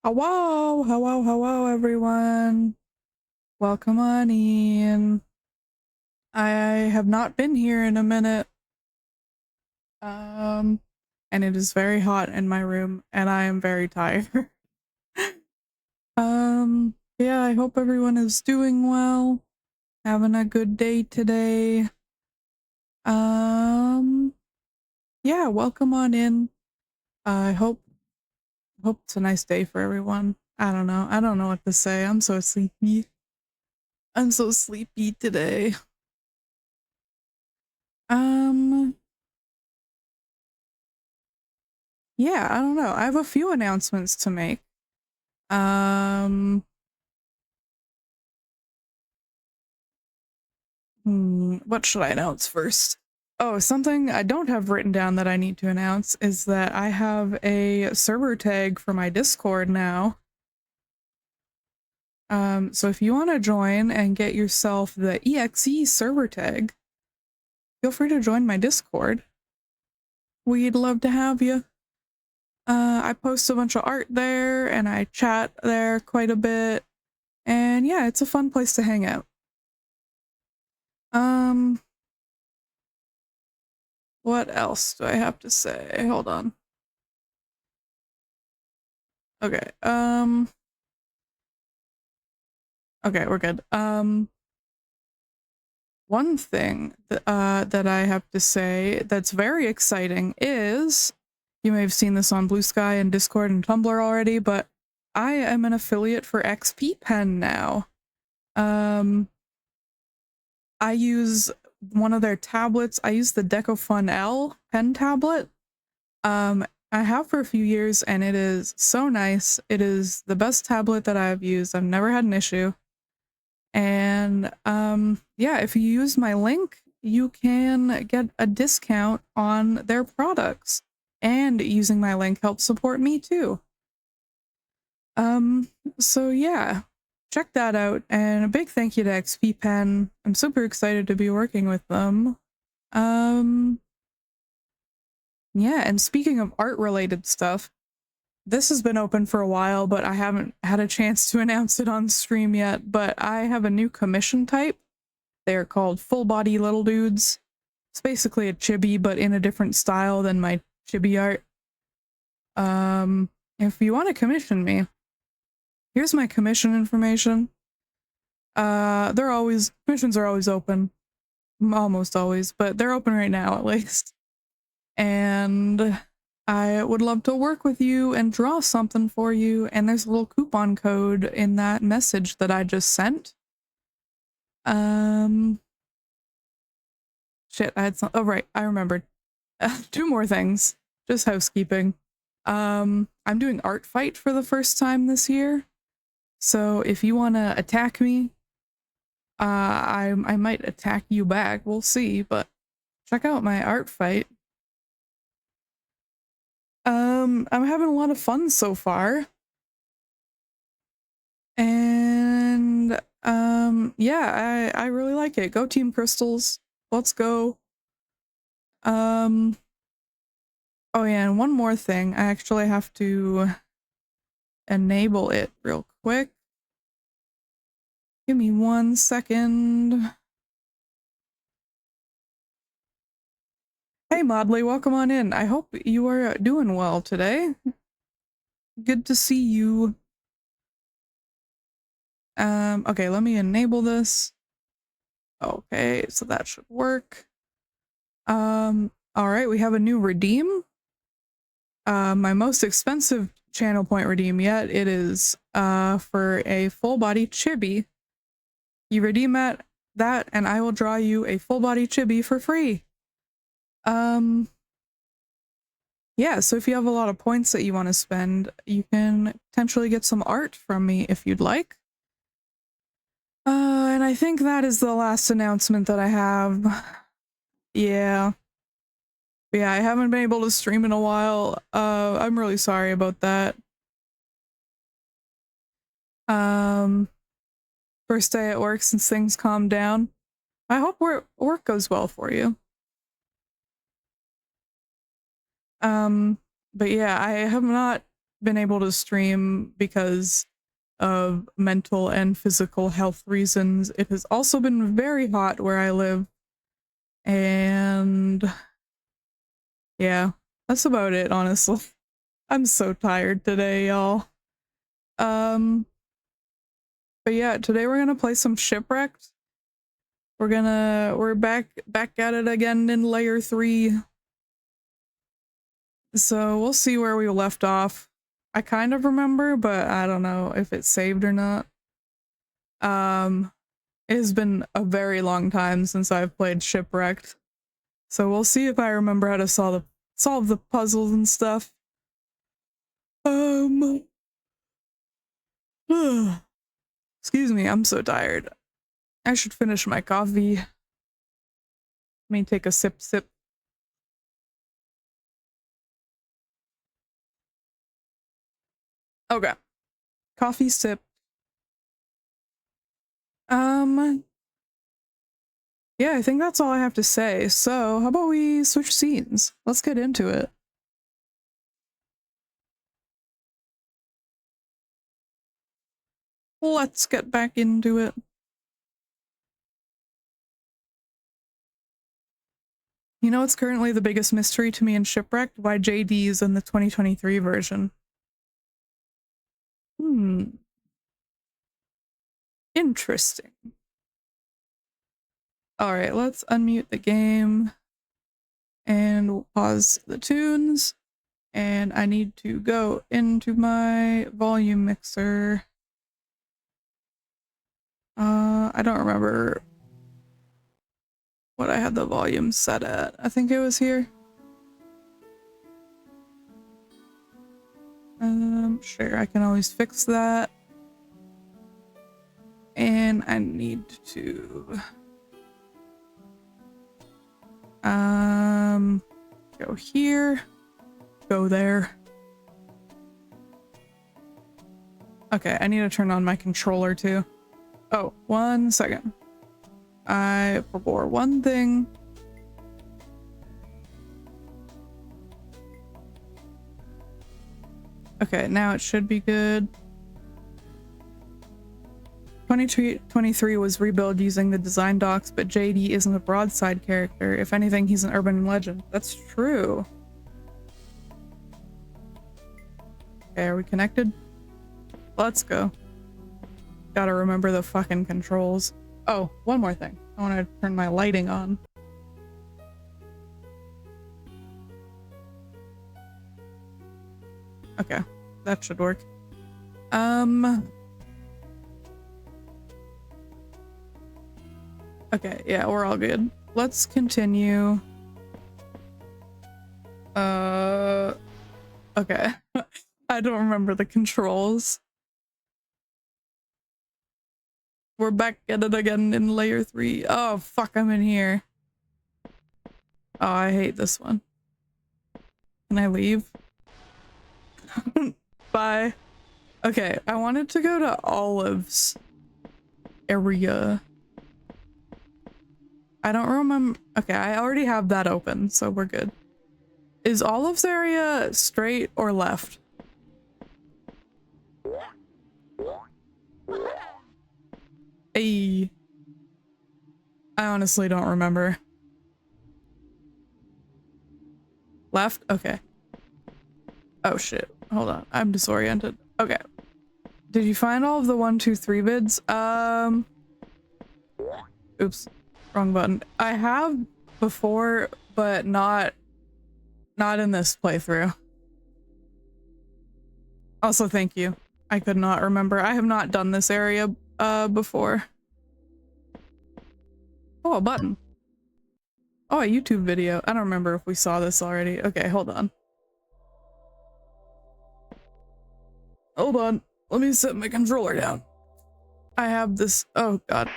Hello, hello, hello, everyone. Welcome on in. I have not been here in a minute. And it is very hot in my room, and I am very tired. Yeah, I hope everyone is doing well, having a good day today. Yeah, welcome on in. I hope it's a nice day for everyone. I don't know. I don't know what to say. I'm so sleepy. I'm so sleepy today. Um, yeah, I don't know. I have a few announcements to make. Um, what should I announce first? Oh, something I don't have written down that I need to announce is that I have a server tag for my Discord now. So if you want to join and get yourself the EXE server tag, feel free to join my Discord. We'd love to have you. I post a bunch of art there and I chat there quite a bit. And yeah, it's a fun place to hang out. What else do I have to say? Hold on. Okay, okay, we're good. One thing that I have to say that's very exciting is, you may have seen this on Blue Sky and Discord and Tumblr already, but I am an affiliate for XP Pen now. I use one of their tablets. I use the DecoFun L pen tablet. I have for a few years and it is so nice. It is the best tablet that I've used. I've never had an issue. And yeah, if you use my link, you can get a discount on their products. And using my link helps support me too. So yeah, check that out. And a big thank you to XP Pen. I'm super excited to be working with them. Yeah, and speaking of art related stuff, this has been open for a while, but I haven't had a chance to announce it on stream yet, but I have a new commission type. They're called full body little dudes. It's basically a chibi, but in a different style than my chibi art. If you want to commission me, here's my commission information. Commissions are always open. Almost always, but they're open right now at least. And I would love to work with you and draw something for you, and there's a little coupon code in that message that I just sent. Shit, I had some. Oh, right, I remembered. Two more things. Just housekeeping. I'm doing Art Fight for the first time this year. So if you want to attack me, I might attack you back. We'll see, but check out my Art Fight. I'm having a lot of fun so far. And yeah, I really like it. Go Team Crystals. Let's go. Oh yeah, and one more thing. I actually have to enable it real quick. Give me 1 second. Hey Modley, welcome on in. I hope you are doing well today. Good to see you. Okay, let me enable this. Okay, so that should work. Alright, we have a new redeem. My most expensive channel point redeem yet. It is for a full body chibi. You redeem that and I will draw you a full body chibi for free. Yeah, so if you have a lot of points that you want to spend, you can potentially get some art from me if you'd like. And I think that is the last announcement that I have. Yeah. Yeah, I haven't been able to stream in a while. I'm really sorry about that. First day at work since things calmed down. I hope work goes well for you. But yeah, I have not been able to stream because of mental and physical health reasons. It has also been very hot where I live. And yeah, that's about it, honestly. I'm so tired today, y'all. But yeah, today we're gonna play some Shipwrecked. We're back at it again in layer 3. So we'll see where we left off. I kind of remember, but I don't know if it's saved or not. It has been a very long time since I've played Shipwrecked. So we'll see if I remember how to solve the puzzles and stuff. Excuse me, I'm so tired. I should finish my coffee. Let me take a sip. Okay. Coffee sip. Yeah, I think that's all I have to say. So, how about we switch scenes? Let's get into it. Let's get back into it. You know what's currently the biggest mystery to me in Shipwrecked? Why JD is in the 2023 version. Interesting. Alright, let's unmute the game. And we'll pause the tunes. And I need to go into my volume mixer. I don't remember what I had the volume set at. I think it was here. Sure, I can always fix that. And I need to go here, go there. Okay, I need to turn on my controller too. Oh, 1 second. I forgot one thing. Okay, now it should be good. 2023 was rebuilt using the design docs, but JD isn't a broadside character. If anything, he's an urban legend. That's true. Okay, are we connected? Let's go. Gotta remember the fucking controls. Oh, one more thing. I want to turn my lighting on. Okay, that should work. Okay, yeah, we're all good. Let's continue. Okay. I don't remember the controls. We're back at it again in layer 3. Oh, fuck, I'm in here. Oh, I hate this one. Can I leave? Bye. Okay, I wanted to go to Olive's area. I don't remember. Okay, I already have that open, so we're good. Is Olive's area straight or left? Hey. I honestly don't remember. Left? Okay. Oh shit. Hold on. I'm disoriented. Okay. Did you find all of the 1, 2, 3 vids? Oops. Wrong button. I have before, but not in this playthrough. Also, thank you. I could not remember. I have not done this area before. Oh, a button. Oh, a YouTube video. I don't remember if we saw this already. Okay, hold on. Hold on. Let me set my controller down. I have this. Oh, God.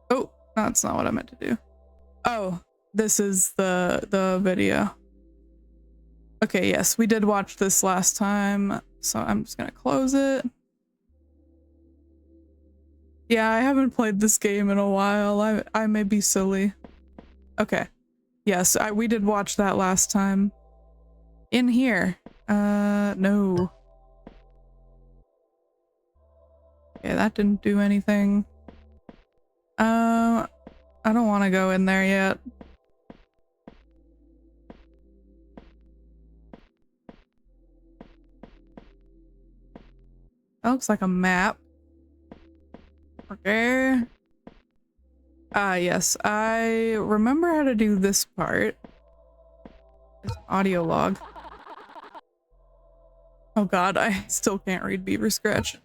Oh, no, that's not what I meant to do. Oh, this is the video. Okay, yes, we did watch this last time, so I'm just gonna close it. Yeah, I haven't played this game in a while. I may be silly. Okay. Yes, we did watch that last time. In here. No. Okay, that didn't do anything. I don't want to go in there yet. That looks like a map. Okay. Ah, yes. I remember how to do this part. It's an audio log. Oh god, I still can't read Beaver Scratch.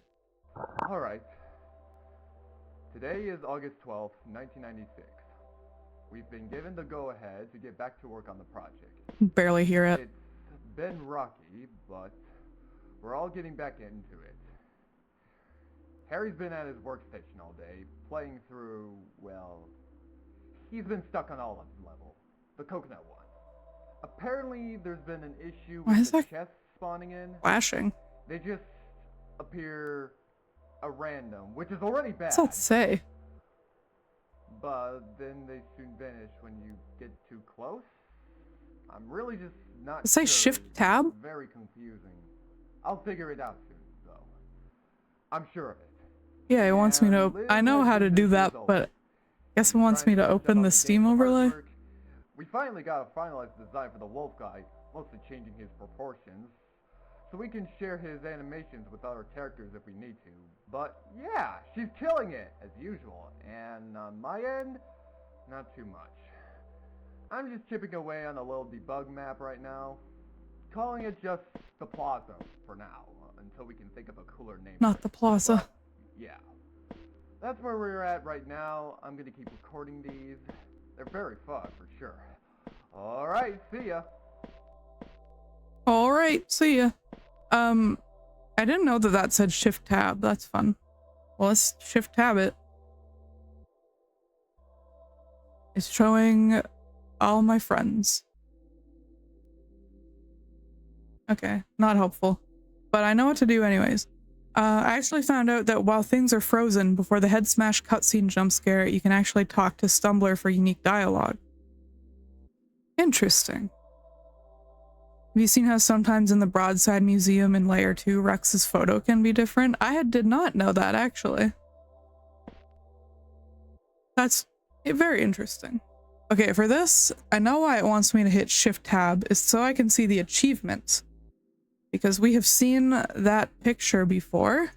Alright. Today is August 12th, 1996. We've been given the go-ahead to get back to work on the project. Barely hear it. It's been rocky, but we're all getting back into it. Harry's been at his workstation all day, playing through, well, he's been stuck on Olive's level, the coconut one. Apparently, there's been an issue Why with is the that chests spawning in. flashing? They just appear a random, which is already What's bad. that say? But then they soon vanish when you get too close. I'm really just not Does it say sure. shift tab? It's very confusing. I'll figure it out soon, though. I'm sure of it. Yeah, it wants me to. I know how to do that, but I guess it wants me to open the Steam overlay. We finally got a finalized design for the wolf guy, mostly changing his proportions, so we can share his animations with other characters if we need to. But yeah, she's killing it, as usual, and on my end, not too much. I'm just chipping away on a little debug map right now, calling it just the plaza for now, until we can think of a cooler name. Not the plaza. But, yeah. That's where we're at right now. I'm gonna keep recording these. They're very fun, for sure. Alright, see ya. Alright, see ya. I didn't know that that said shift tab. That's fun. Well, let's shift tab it. It's showing all my friends. Okay, not helpful. But I know what to do anyways. I actually found out that while things are frozen before the head smash cutscene jump scare, you can actually talk to Stumbler for unique dialogue. Interesting. Have you seen how sometimes in the Broadside Museum in Layer 2, Rex's photo can be different? I did not know that, actually. That's very interesting. Okay, for this, I know why it wants me to hit Shift Tab, is so I can see the achievements. Because we have seen that picture before.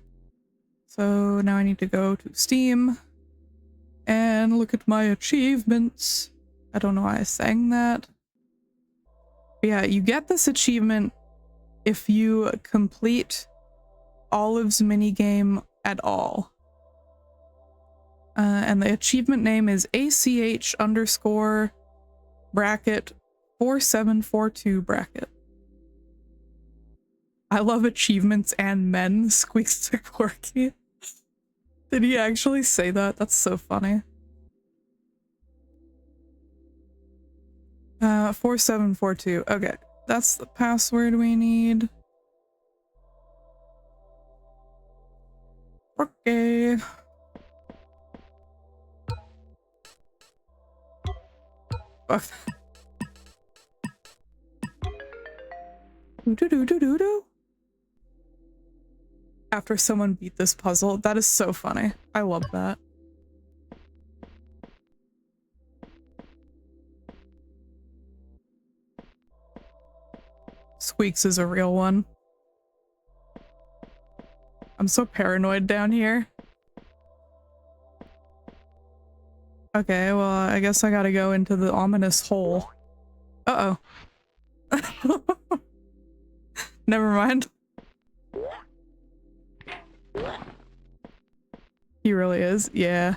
So now I need to go to Steam and look at my achievements. I don't know why I sang that. But yeah, you get this achievement if you complete Olive's minigame at all. And the achievement name is ACH underscore bracket 4742 bracket. I love achievements and men, squeaks to quirky. Did he actually say that? That's so funny. 4742. Okay, that's the password we need. Okay. Do-do-do-do-do-do. After someone beat this puzzle. That is so funny. I love that. Squeaks is a real one. I'm so paranoid down here. Okay, well, I guess I gotta go into the ominous hole. Uh-oh. Never mind. He really is, yeah.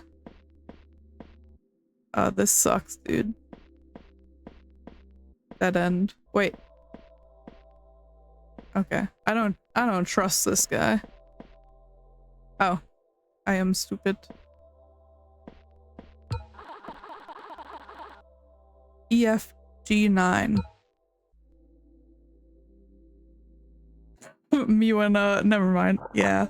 This sucks, dude. Dead end. Wait. Okay. I don't trust this guy. Oh. I am stupid. EFG9. Miwa, never mind. Yeah.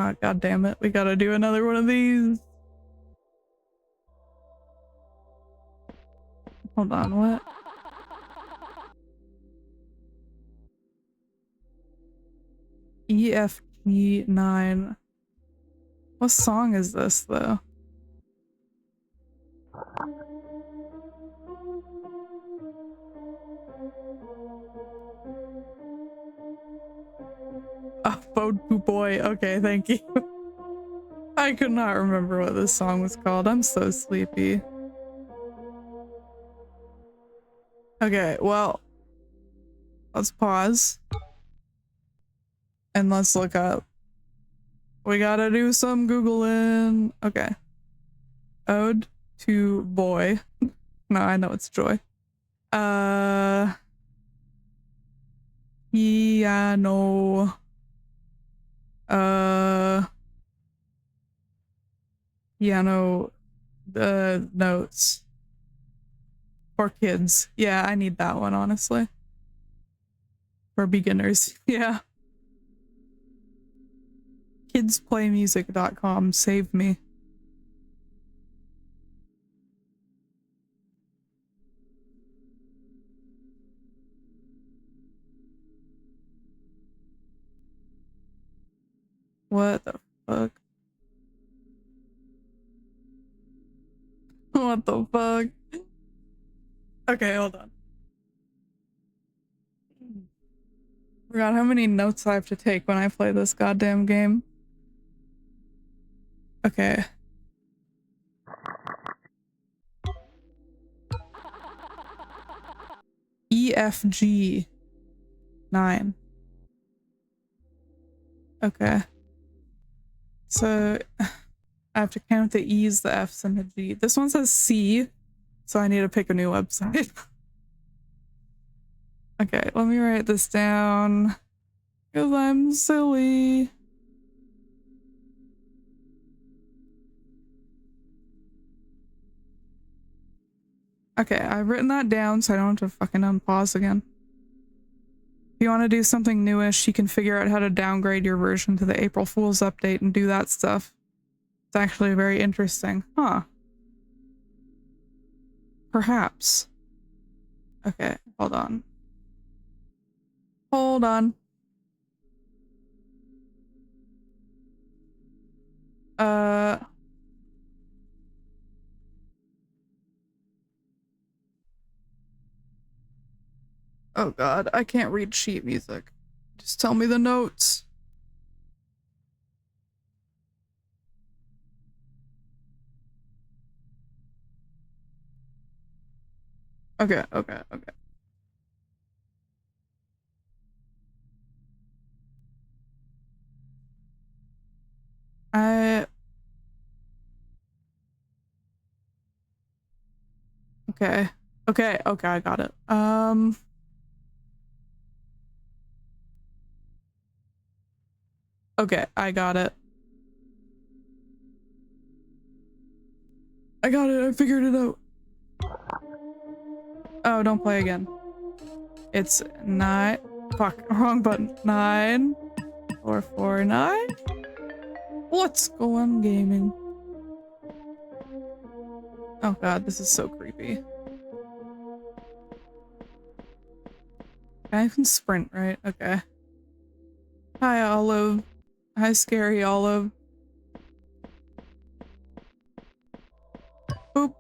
Ah, god damn it. We gotta do another one of these. Hold on, what? EFG9. What song is this, though? Oh, Boat Boy. Okay, thank you. I could not remember what this song was called. I'm so sleepy. Okay, well, let's pause. And let's look up. We gotta do some Googling. Okay. Ode to Boy. No, I know it's Joy. Piano. Piano notes for kids. Yeah, I need that one, honestly. For beginners. Yeah. Kidsplaymusic.com. Save me. What the fuck? What the fuck? Okay, hold on. Forgot how many notes I have to take when I play this goddamn game. Okay. EFG 9. Okay. So I have to count the E's, the F's, and the G. This one says C, so I need to pick a new website. Okay, let me write this down. Because I'm silly. Okay, I've written that down so I don't have to fucking unpause again. If you want to do something newish, you can figure out how to downgrade your version to the April Fool's update and do that stuff. It's actually very interesting. Huh. Perhaps. Okay, hold on. Hold on. Oh god, I can't read sheet music. Just tell me the notes. Okay. I... Okay, I got it. Okay, I got it. I figured it out. Oh, don't play again. It's 9. Fuck, wrong button. 9 449. Let's go on gaming. Oh god, this is so creepy. I can sprint, right? Okay. Hi, Olive. Hi, Scary Olive. Boop.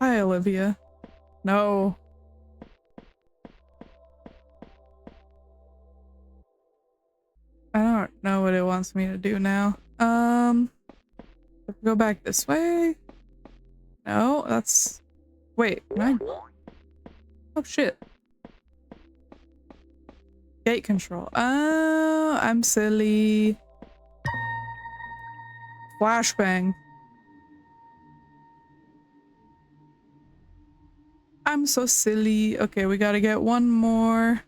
Hi, Olivia. No. I don't know what it wants me to do now. Go back this way. No, that's... Wait, can I... Oh, shit. Gate control. Oh, I'm silly. Flashbang. I'm so silly. Okay, we gotta get one more.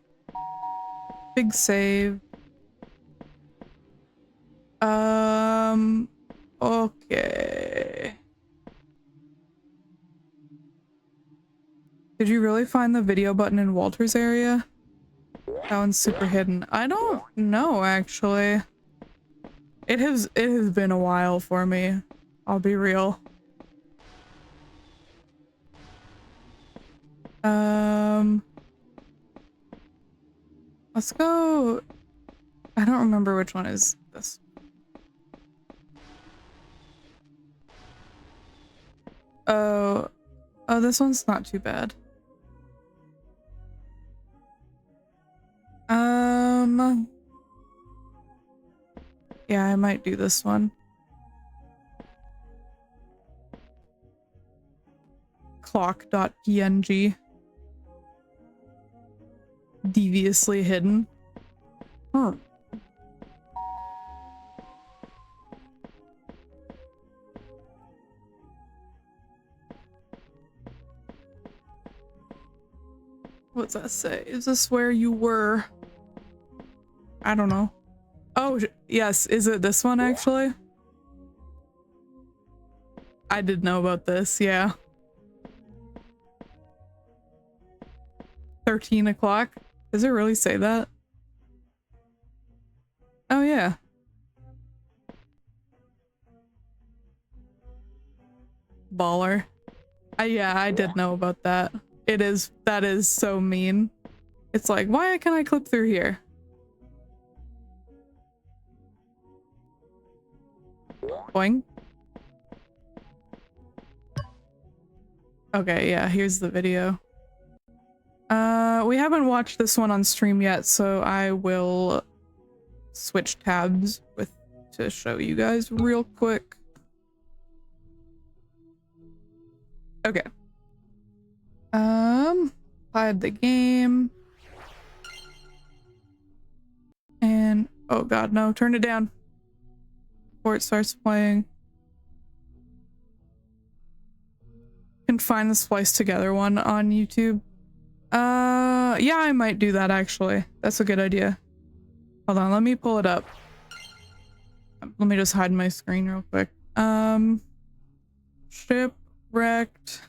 Big save. Okay. Did you really probably find the video button in Walter's area. That one's super hidden. I don't know, actually. It has been a while for me. I'll be real. Let's go. I don't remember which one is this. Oh, this one's not too bad. Yeah, I might do this one. Clock.png. Deviously hidden. Huh. What's that say? Is this where you were? I don't know. Oh, yes. Is it this one, actually? I did know about this, yeah. 13 o'clock? Does it really say that? Oh, yeah. Baller. Yeah, I did know about that. That is so mean. It's like, why can't I clip through here? Boing. Okay, yeah, here's the video. We haven't watched this one on stream yet, so I will switch tabs to show you guys real quick. Okay. Hide the game. And oh god, no, turn it down before it starts playing. Can find the splice together one on YouTube. Yeah, I might do that actually. That's a good idea. Hold on, let me pull it up. Let me just hide my screen real quick. Shipwrecked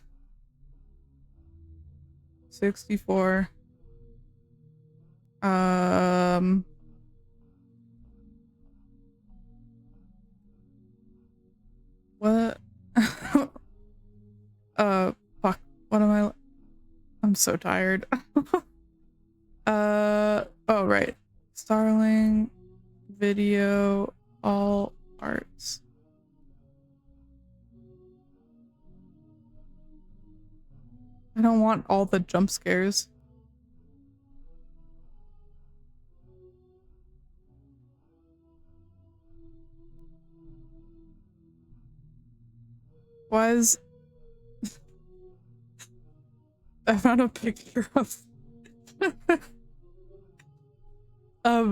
64. What? Fuck. What am I? I'm so tired. Oh, right. Starling, video, all arts. I don't want all the jump scares. Why is... I found a picture of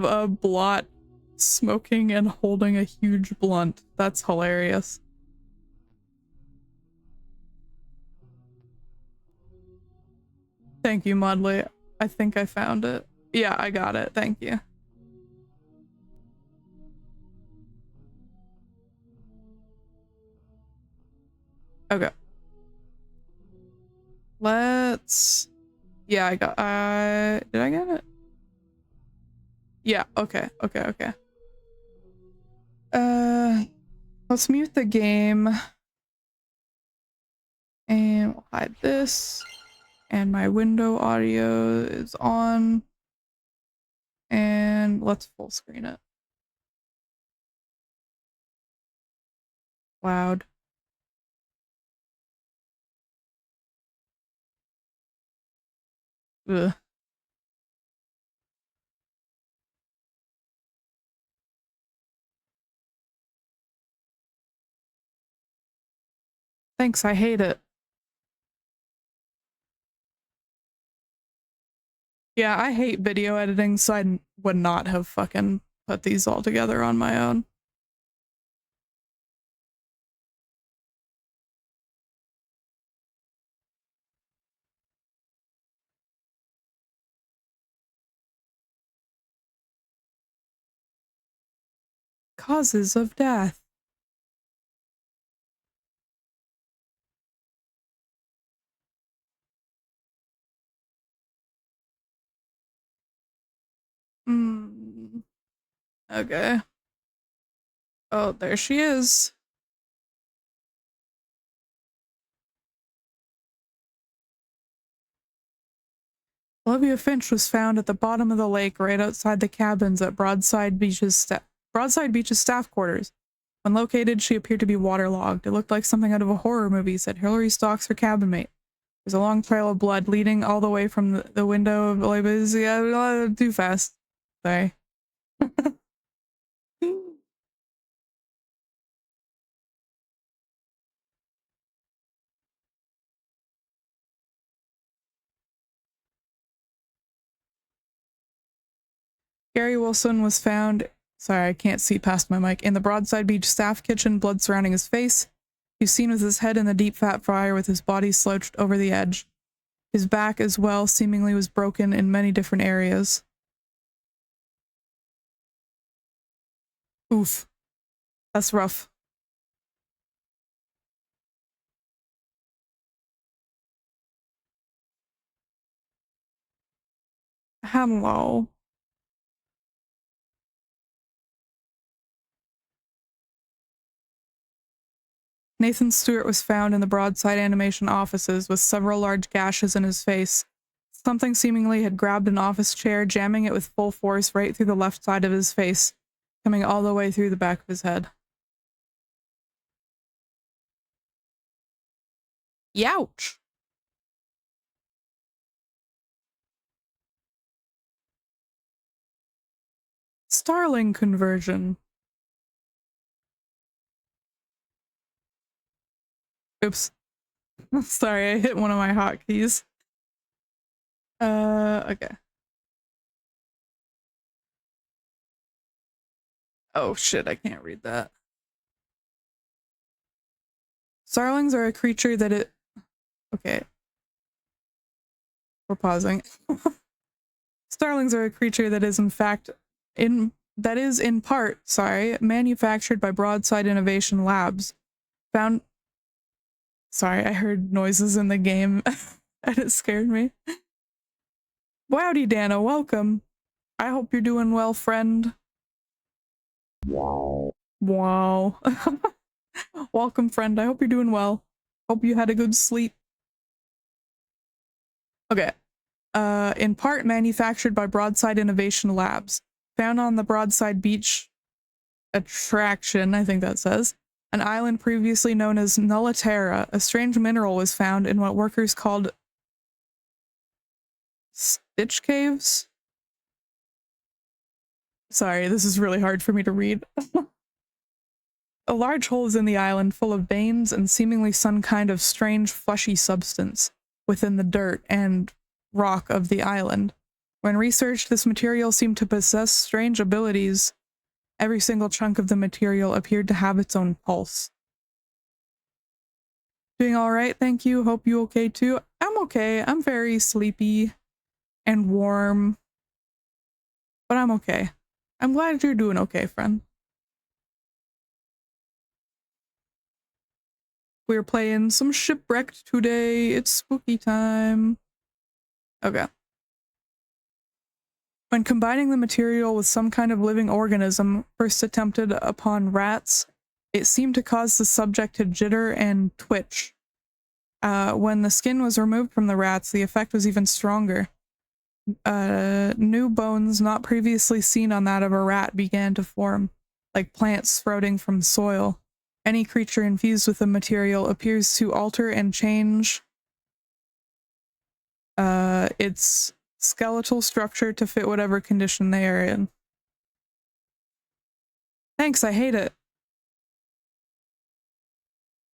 a blot smoking and holding a huge blunt. That's hilarious. Thank you, Mudley. I think I found it. Yeah, I got it. Thank you. Okay. Let's... Yeah, I got... Did I get it? Yeah, okay, okay, okay. Let's mute the game. And we'll hide this. And my window audio is on. And let's full screen it. Loud. Ugh. Thanks, I hate it. Yeah, I hate video editing, so I would not have fucking put these all together on my own. Causes of death. Okay. Oh, there she is. Olivia Finch was found at the bottom of the lake right outside the cabins at Broadside Beach's staff quarters. When located, she appeared to be waterlogged. It looked like something out of a horror movie, said Hillary Stocks, her cabin mate. There's a long trail of blood leading all the way from the window of Olivia's. Yeah, too fast. Sorry. Gary Wilson was found, sorry, I can't see past my mic, in the Broadside Beach staff kitchen, blood surrounding his face. He was seen with his head in the deep fat fryer with his body slouched over the edge. His back as well seemingly was broken in many different areas. Oof. That's rough. Hello. Nathan Stewart was found in the Broadside Animation offices with several large gashes in his face. Something seemingly had grabbed an office chair, jamming it with full force right through the left side of his face, coming all the way through the back of his head. Youch! Starling conversion. Oops. Sorry, I hit one of my hotkeys. Okay. Oh shit, I can't read that. Starlings are a creature that it... Okay. We're pausing. Starlings are a creature that is in part, manufactured by Broadside Innovation Labs. Found... Sorry, I heard noises in the game and it scared me. Wowdy Dana, welcome. I hope you're doing well, friend. Wow. Welcome, friend. I hope you're doing well. Hope you had a good sleep. Okay. In part manufactured by Broadside Innovation Labs. Found on the Broadside Beach attraction, I think that says. An island previously known as Nulla Terra, a strange mineral was found in what workers called Stitch Caves? Sorry, this is really hard for me to read. A large hole is in the island full of veins and seemingly some kind of strange fleshy substance within the dirt and rock of the island. When researched, this material seemed to possess strange abilities. Every single chunk of the material appeared to have its own pulse. Doing all right, thank you. Hope you okay too. I'm okay. I'm very sleepy and warm, but I'm okay. I'm glad you're doing okay, friend. We're playing some Shipwrecked today. It's spooky time. Okay. When combining the material with some kind of living organism, first attempted upon rats, it seemed to cause the subject to jitter and twitch. When the skin was removed from the rats, the effect was even stronger. New bones not previously seen on that of a rat began to form, like plants sprouting from soil. Any creature infused with the material appears to alter and change its skeletal structure to fit whatever condition they are in. Thanks, I hate it.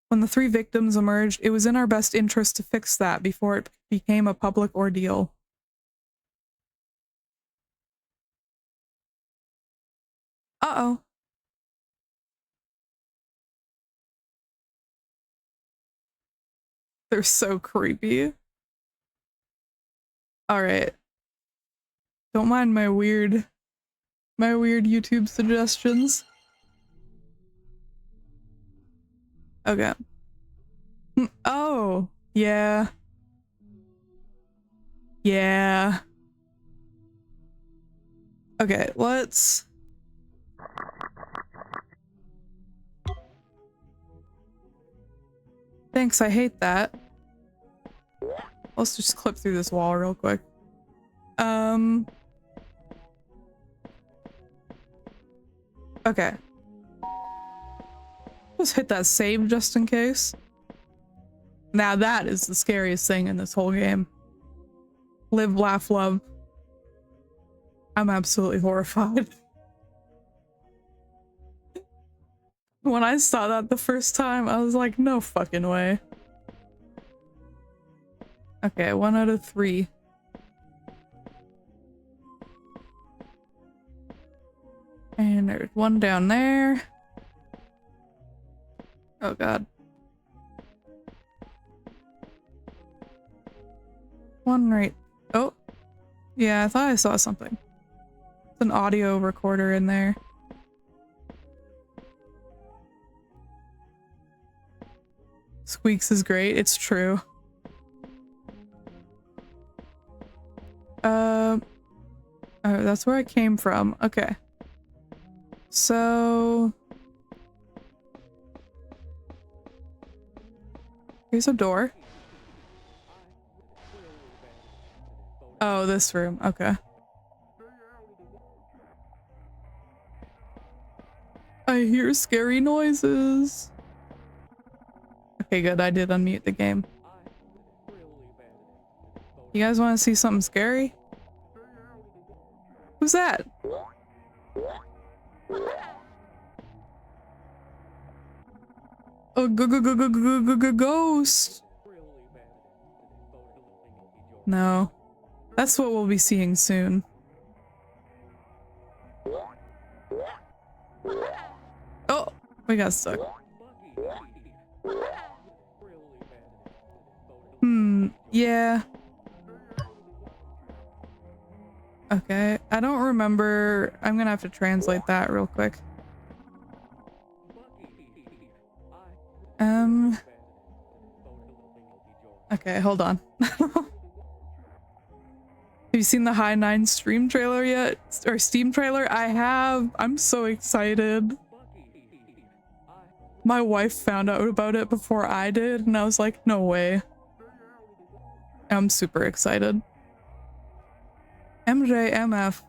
When the 3 victims emerged, it was in our best interest to fix that before it became a public ordeal. Uh-oh. They're so creepy. Alright. Don't mind my weird YouTube suggestions. Okay. Oh, yeah. Yeah. Okay, let's... Thanks, I hate that. Let's just clip through this wall real quick. Okay. Let's hit that save just in case. Now that is the scariest thing in this whole game. Live, laugh, love. I'm absolutely horrified. When I saw that the first time, I was like, no fucking way. Okay, 1 out of 3. And there's one down there. Oh god. One right. Oh. Yeah, I thought I saw something. It's an audio recorder in there. Squeaks is great. It's true. Oh, that's where I came from. Okay. So here's a door. Oh, this room. Okay. I hear scary noises. Okay, good. I did unmute the game. You guys want to see something scary? Who's that? A ghost. No. That's what we'll be seeing soon. Oh, we got stuck. Yeah. Okay, I don't remember. I'm gonna have to translate that real quick. Okay, hold on. Have you seen the High 9 stream trailer yet? Or Steam trailer? I have. I'm so excited. My wife found out about it before I did, and I was like, no way. I'm super excited. MJMF.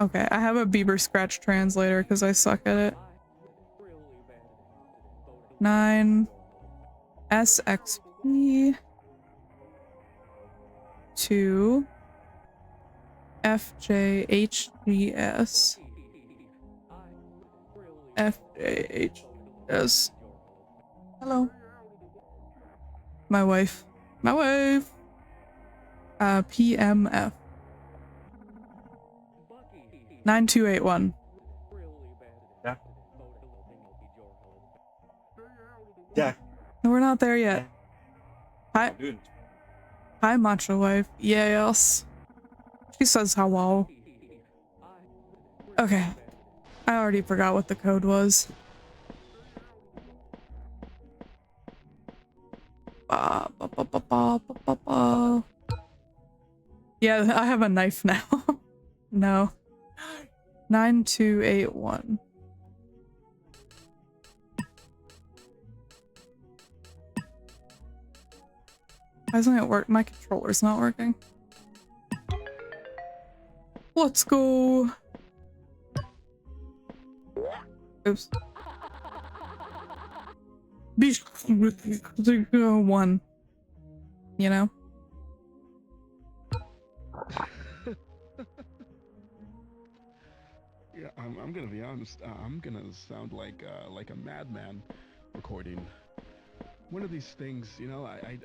Okay, I have a Bieber Scratch translator because I suck at it. 9 SXP 2 FJHGS FJHGS. Hello. My wife. My wife. PMF 9281. Yeah. Yeah. No, we're not there yet. Hi. Dude. Hi, Macho Wife. Yes. She says hello. Okay. I already forgot what the code was. Yeah, I have a knife now. No. 9281. Why doesn't it work? My controller's not working. Let's go. Oops. One. You know? Yeah, I'm gonna be honest. I'm gonna sound like a madman recording one of these things. You know, I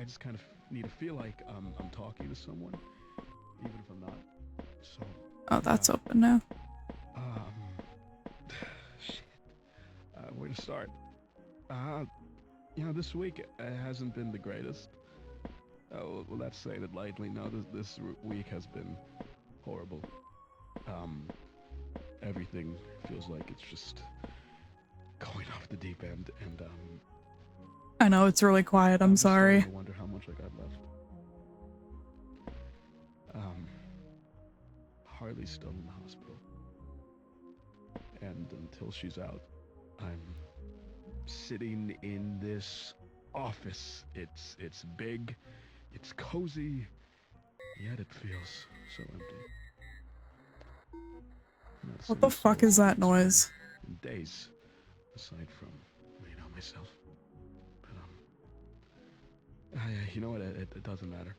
just kind of need to feel like I'm talking to someone, even if I'm not. So. Oh, that's open now. Shit. Where to start? You know, this week hasn't been the greatest. Well, let's say that lightly. No, this week has been horrible. Everything feels like it's just going off the deep end, and I know it's really quiet. I'm sorry. I wonder how much I got left. Harley's still in the hospital, and until she's out, I'm sitting in this office. It's big, it's cozy, yet it feels so empty. Not a What the single soul fuck is that breathes for noise? days, aside from, myself. But you know what? It doesn't matter.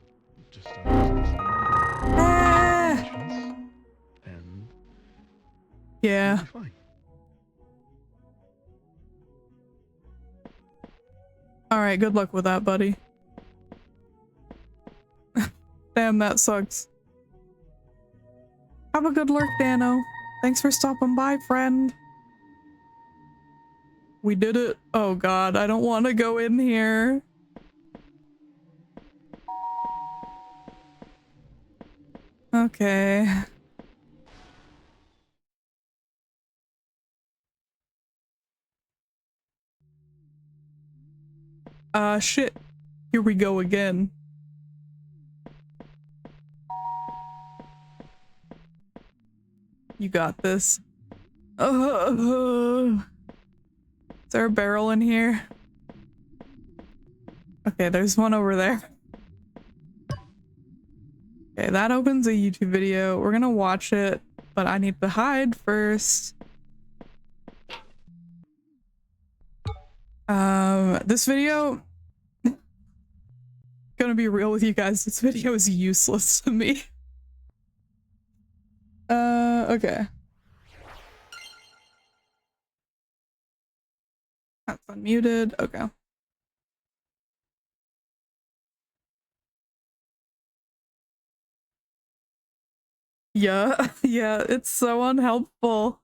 Just remember Ah! emotions, and Yeah. you'll be fine. Alright, good luck with that, buddy. Damn, that sucks. Have a good lurk, Dano. Thanks for stopping by, friend. We did it. Oh god, I don't want to go in here. Okay. Shit. Here we go again. You got this. Is there a barrel in here? Okay, there's one over there. Okay, that opens a YouTube video. We're gonna watch it, but I need to hide first. This video, gonna be real with you guys, this video is useless to me. Okay. That's unmuted. Okay. Yeah, yeah, it's so unhelpful.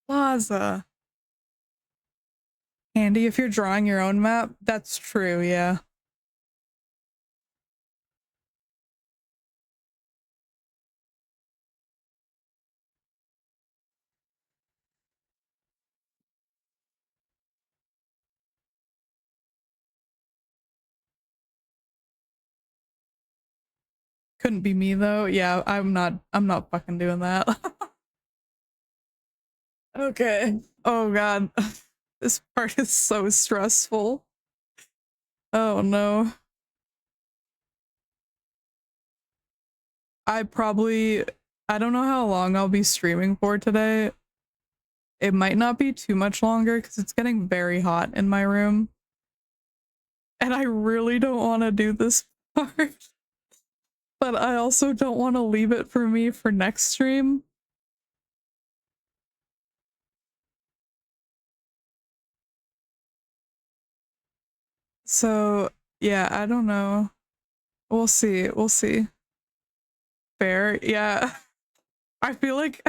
Plaza. Handy if you're drawing your own map. That's true, yeah. Couldn't be me though. Yeah, I'm not fucking doing that. Okay. Oh god. This part is so stressful. Oh no. I don't know how long I'll be streaming for today. It might not be too much longer because it's getting very hot in my room. And I really don't want to do this part. But I also don't want to leave it for me for next stream. So, yeah, I don't know. We'll see. We'll see. Fair. Yeah. I feel like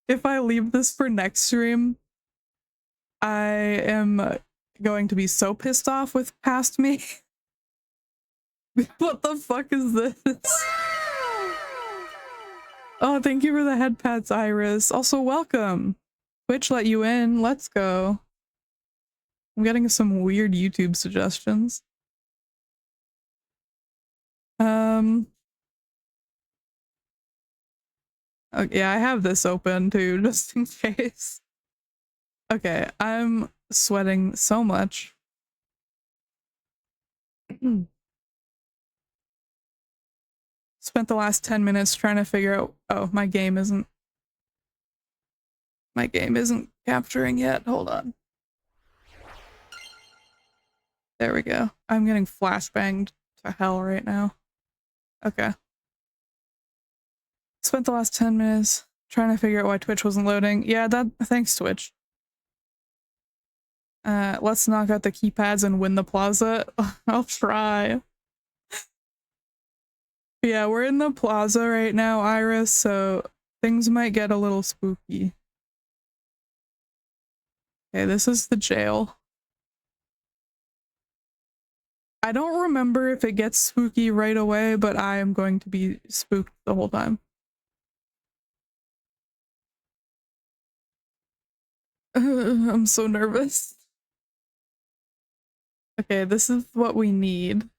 if I leave this for next stream, I am going to be so pissed off with past me. What the fuck is this? Oh, thank you for the head pats, Iris. Also, welcome. Twitch let you in. Let's go. I'm getting some weird YouTube suggestions. Oh, yeah, I have this open too, just in case. Okay, I'm sweating so much. Spent the last 10 minutes trying to figure out. Oh, my game isn't capturing yet. Hold on. There we go. I'm getting flashbanged to hell right now. Okay. Spent the last 10 minutes trying to figure out why Twitch wasn't loading. Yeah, thanks Twitch. Let's knock out the keypads and win the plaza. I'll try. Yeah, we're in the plaza right now, Iris, so things might get a little spooky. Okay, this is the jail. I don't remember if it gets spooky right away, but I am going to be spooked the whole time. I'm so nervous. Okay, this is what we need.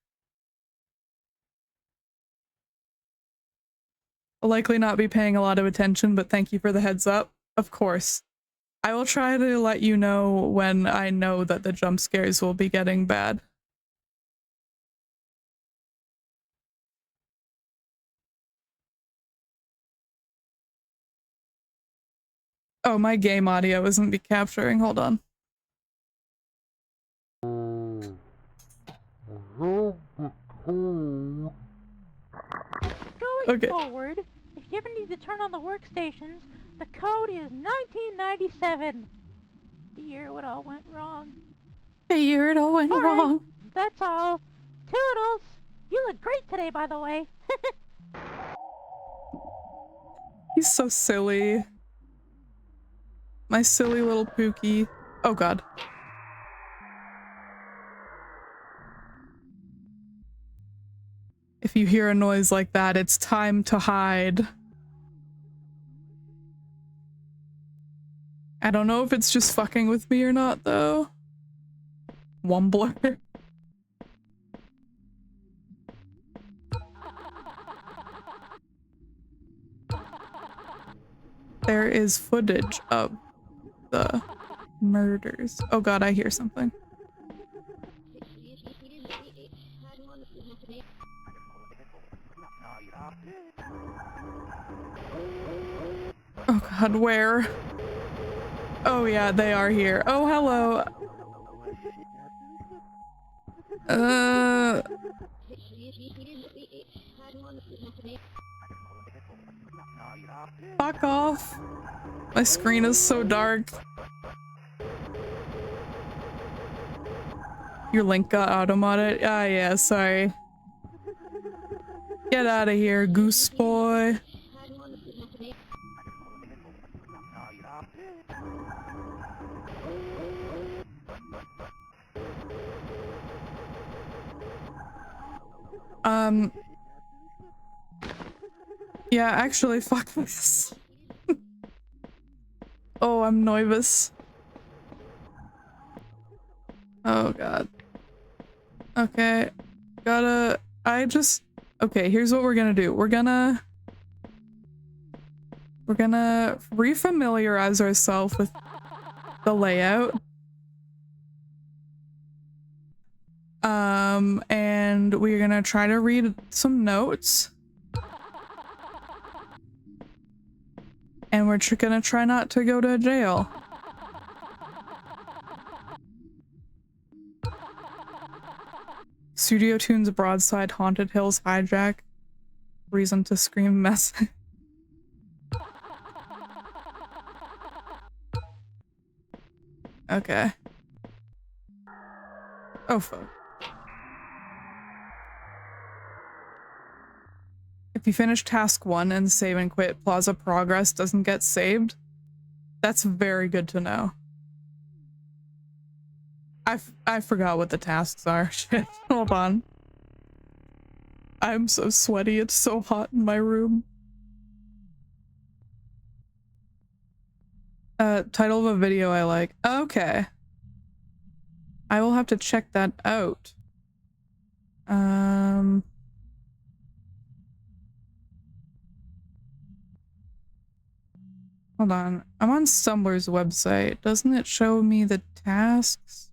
likely not be paying a lot of attention, but thank you for the heads up. Of course. I will try to let you know when I know that the jump scares will be getting bad. Oh, my game audio isn't be capturing. Hold on. Going forward, if you ever need to turn on the workstations, the code is 1997. The year it all went wrong. The year it all went wrong. That's all. Toodles! You look great today, by the way. He's so silly. My silly little Pookie. Oh god. If you hear a noise like that, it's time to hide. I don't know if it's just fucking with me or not, though. Wumbler. There is footage of the murders. Oh god, I hear something. Oh god, where? Oh yeah, they are here. Oh, hello. Fuck off. My screen is so dark. Your link got auto-modded? Ah, yeah, sorry. Get out of here, goose boy. Yeah, actually, fuck this. Oh, I'm nervous. Oh god. Okay. Okay, here's what we're gonna do. We're gonna refamiliarize ourselves with the layout. And we're gonna try to read some notes. And we're gonna try not to go to jail. Studio Tunes Broadside, Haunted Hills Hijack. Reason to Scream Mess. Okay. Oh fuck. If you finish task 1 and save and quit, Plaza progress doesn't get saved. That's very good to know. I forgot what the tasks are. Shit, hold on. I'm so sweaty, it's so hot in my room. Title of a video I like. Okay. I will have to check that out. Hold on. I'm on Stumbler's website. Doesn't it show me the tasks?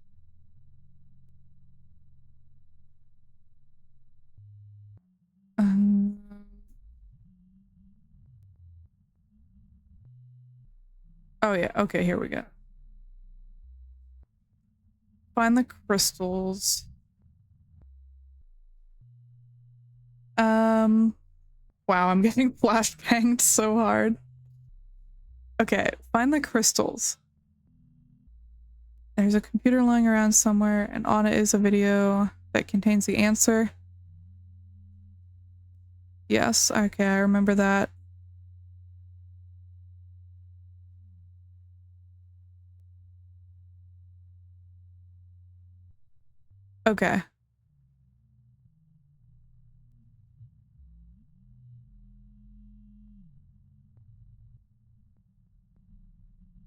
Oh yeah, okay, here we go. Find the crystals. Wow, I'm getting flashbanged so hard. Okay, find the crystals. There's a computer lying around somewhere, and on it is a video that contains the answer. Yes, okay, I remember that. Okay.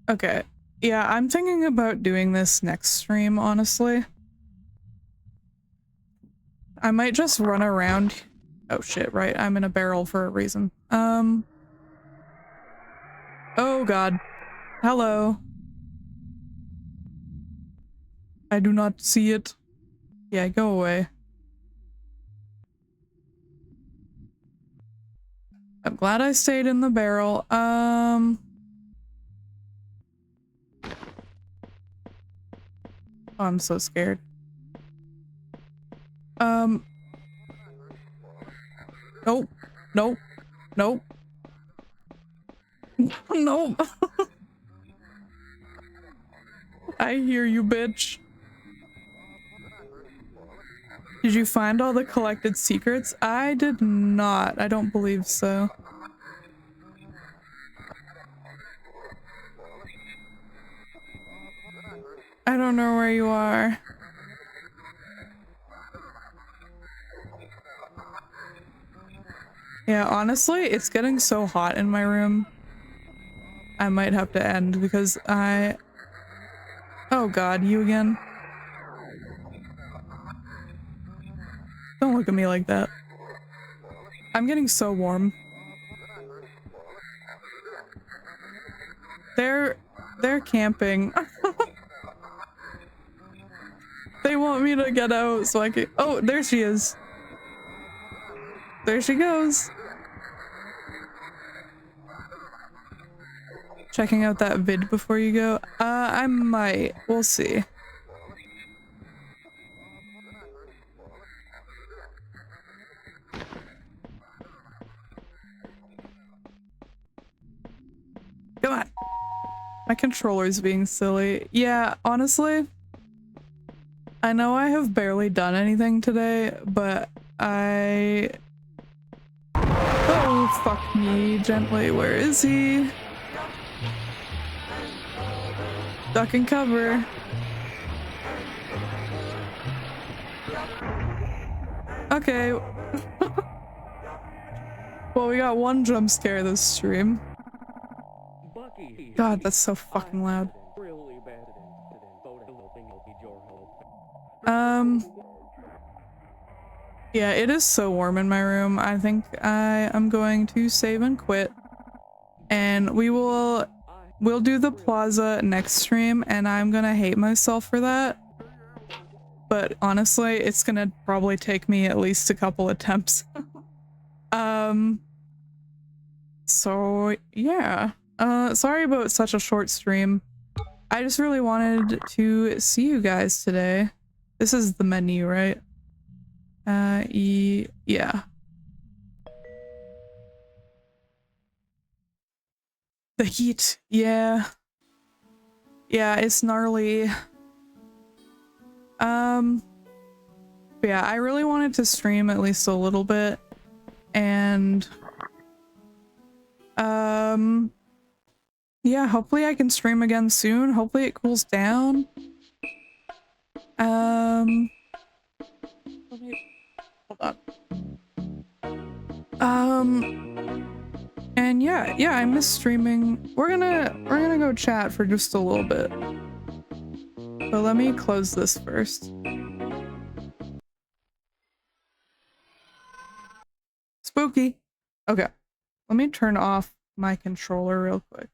Okay. Yeah, I'm thinking about doing this next stream, honestly. I might just run around Oh shit, right. I'm in a barrel for a reason. Oh god. Hello. I do not see it. Yeah, go away. I'm glad I stayed in the barrel. Oh, I'm so scared. Nope. Nope. Nope. Nope. I hear you, bitch. Did you find all the collected secrets? I did not. I don't believe so. I don't know where you are. Yeah, honestly, it's getting so hot in my room. I might have to end because I... Oh god, you again? Don't look at me like that. I'm getting so warm. They're camping. They want me to get out so I can... Oh, there she is. There she goes. Checking out that vid before you go? I might. We'll see. Come on. My controller's being silly. Yeah, honestly, I know I have barely done anything today, but I... Oh, fuck me gently. Where is he? Duck and cover. Okay. Well, we got one jump scare this stream. God, that's so fucking loud. Yeah, it is so warm in my room. I think I am going to save and quit. And we'll do the plaza next stream, and I'm gonna hate myself for that. But honestly, it's gonna probably take me at least a couple attempts. So yeah. Sorry about such a short stream. I just really wanted to see you guys today. This is the menu, right? Yeah. The heat, yeah. Yeah, it's gnarly. But yeah, I really wanted to stream at least a little bit. And yeah, hopefully I can stream again soon. Hopefully it cools down. Hold on. And yeah, I miss streaming. We're gonna go chat for just a little bit. But let me close this first. Spooky. Okay. Let me turn off my controller real quick.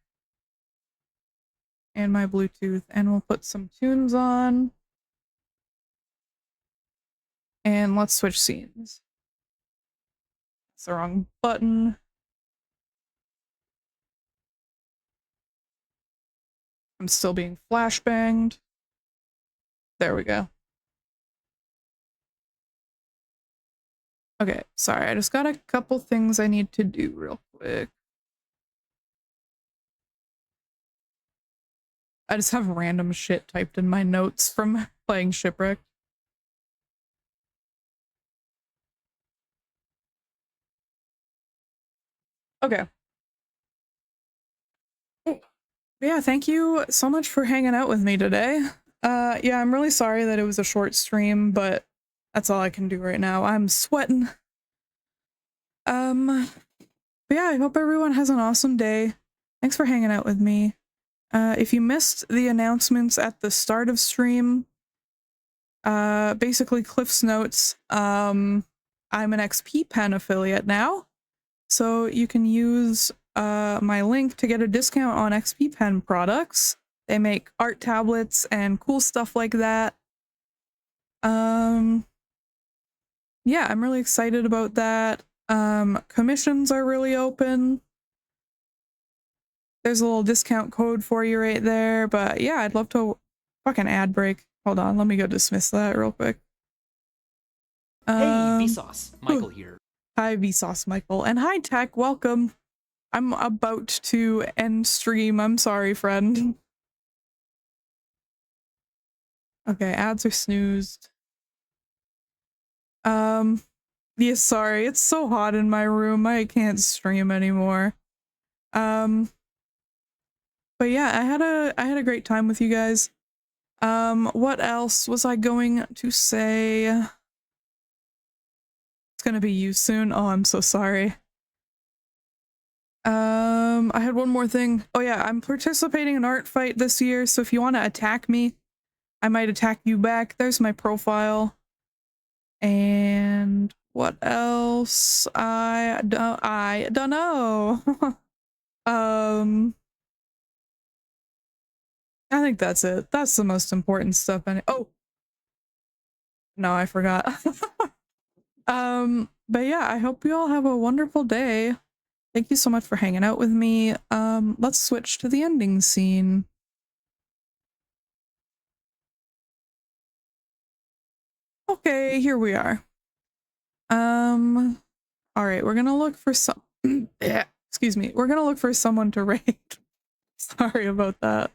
And my Bluetooth, and we'll put some tunes on. And let's switch scenes. It's the wrong button. I'm still being flashbanged. There we go. Okay, sorry, I just got a couple things I need to do real quick. I just have random shit typed in my notes from playing Shipwrecked. Okay. Yeah, thank you so much for hanging out with me today. Yeah, I'm really sorry that it was a short stream, but that's all I can do right now. I'm sweating. But yeah, I hope everyone has an awesome day. Thanks for hanging out with me. If you missed the announcements at the start of stream, basically Cliff's Notes, I'm an XP Pen affiliate now, so you can use my link to get a discount on XP Pen products. They make art tablets and cool stuff like that. Yeah, I'm really excited about that. Commissions are really open. There's a little discount code for you right there, but yeah, I'd love to fucking ad break. Hold on, let me go dismiss that real quick. Hey, Vsauce, Michael here. Hi, Vsauce Michael, and hi Tech, welcome. I'm about to end stream. I'm sorry, friend. Okay, ads are snoozed. Yeah, sorry, it's so hot in my room. I can't stream anymore. But yeah, I had a great time with you guys. What else was I going to say? It's gonna be you soon. Oh, I'm so sorry. I had one more thing. Oh yeah, I'm participating in art fight this year, so if you want to attack me, I might attack you back. There's my profile. And what else? I don't know. I think that's it. That's the most important stuff. Oh, no, I forgot. But yeah, I hope you all have a wonderful day. Thank you so much for hanging out with me. Let's switch to the ending scene. Okay, here we are. All right, we're gonna look for some. Excuse me. We're gonna look for someone to raid. Sorry about that.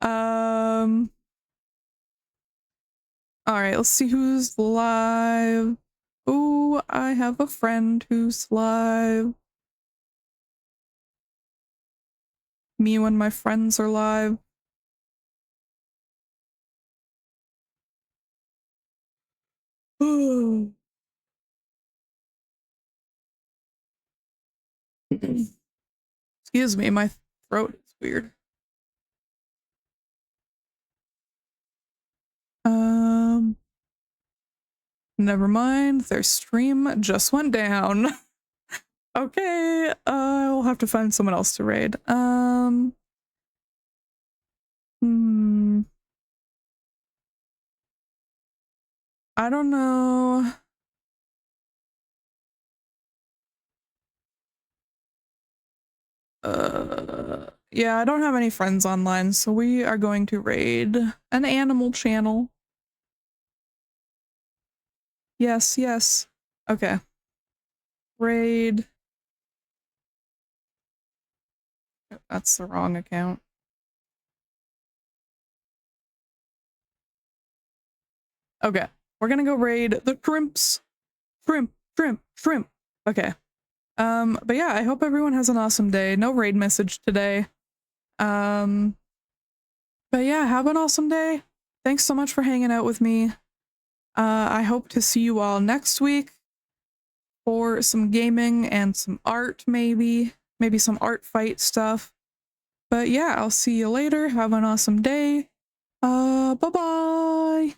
All right, let's see who's live. Ooh, I have a friend who's live. Me when my friends are live. Excuse me, my throat is weird. Never mind, their stream just went down. Okay, I'll have to find someone else to raid. I don't know. Yeah, I don't have any friends online, so we are going to raid an animal channel. Yes, yes. Okay. Raid. That's the wrong account. Okay. We're gonna go raid the shrimps. Shrimp. Okay. But yeah, I hope everyone has an awesome day. No raid message today. But yeah, have an awesome day. Thanks so much for hanging out with me. I hope to see you all next week for some gaming and some art, maybe some art fight stuff. But yeah, I'll see you later. Have an awesome day. Bye-bye.